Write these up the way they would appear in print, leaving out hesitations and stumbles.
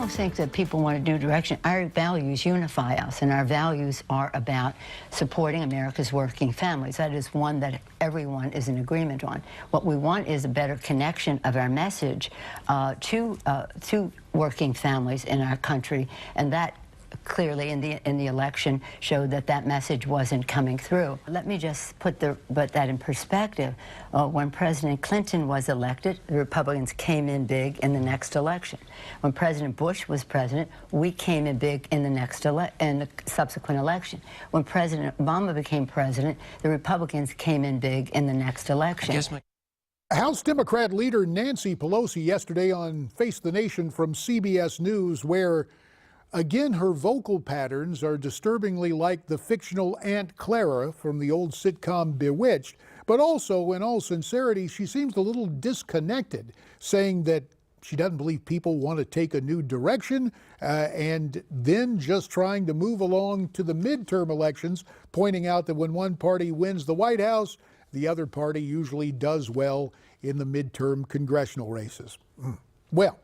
don't think that people want a new direction. Our values unify us, and our values are about supporting America's working families. That is one that everyone is in agreement on. What we want is a better connection of our message to working families in our country, and that clearly in the election showed that that message wasn't coming through. Let me just put that in perspective. When President Clinton was elected, the Republicans came in big in the next election. When President Bush was president, we came in big in the subsequent election. When President Obama became president, the Republicans came in big in the next election. House Democrat leader Nancy Pelosi yesterday on Face the Nation from CBS News, where again, her vocal patterns are disturbingly like the fictional Aunt Clara from the old sitcom Bewitched, but also, in all sincerity, she seems a little disconnected, saying that she doesn't believe people want to take a new direction, and then just trying to move along to the midterm elections, pointing out that when one party wins the White House, the other party usually does well in the midterm congressional races. Well,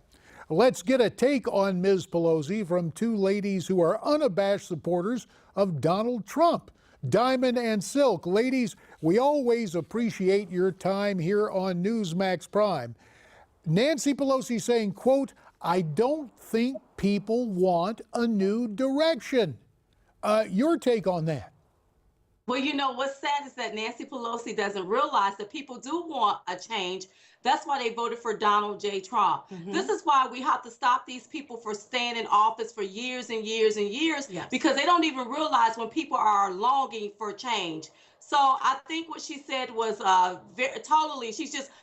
let's get a take on Ms. Pelosi from two ladies who are unabashed supporters of Donald Trump. Diamond and Silk. Ladies, we always appreciate your time here on Newsmax Prime. Nancy Pelosi saying, quote, "I don't think people want a new direction." Your take on that? Well, you know, what's sad is that Nancy Pelosi doesn't realize that people do want a change. That's why they voted for Donald J. Trump. This is why we have to stop these people for staying in office for years and years and years, because they don't even realize when people are longing for change. So I think what she said was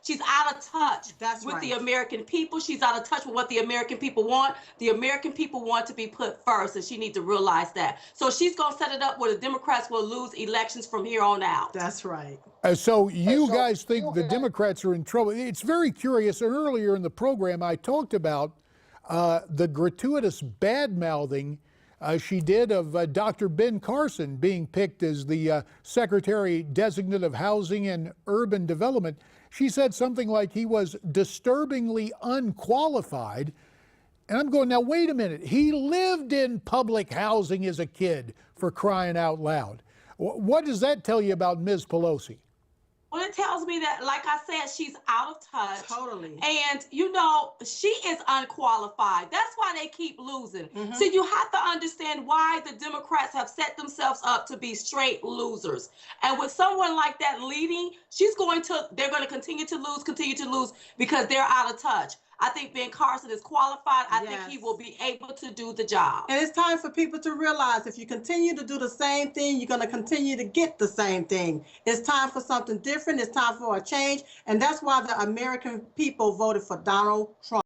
she's out of touch with the American people. She's out of touch with what the American people want. The American people want to be put first, and she needs to realize that. So she's going to set it up where the Democrats will lose elections from here on out. That's right. So you guys think the Democrats are in trouble. It's very curious. Earlier in the program, I talked about the gratuitous bad-mouthing she did of Dr. Ben Carson being picked as the Secretary Designate of Housing and Urban Development. She said something like he was disturbingly unqualified. And I'm going, now, wait a minute. He lived in public housing as a kid, for crying out loud. What does that tell you about Ms. Pelosi? Well, it tells me that, like I said, she's out of touch. Totally. And, you know, she is unqualified. That's why they keep losing. So you have to understand why the Democrats have set themselves up to be straight losers. And with someone like that leading, they're going to continue to lose because they're out of touch. I think Ben Carson is qualified. I think he will be able to do the job. And it's time for people to realize if you continue to do the same thing, you're going to continue to get the same thing. It's time for something different. It's time for a change. And that's why the American people voted for Donald Trump.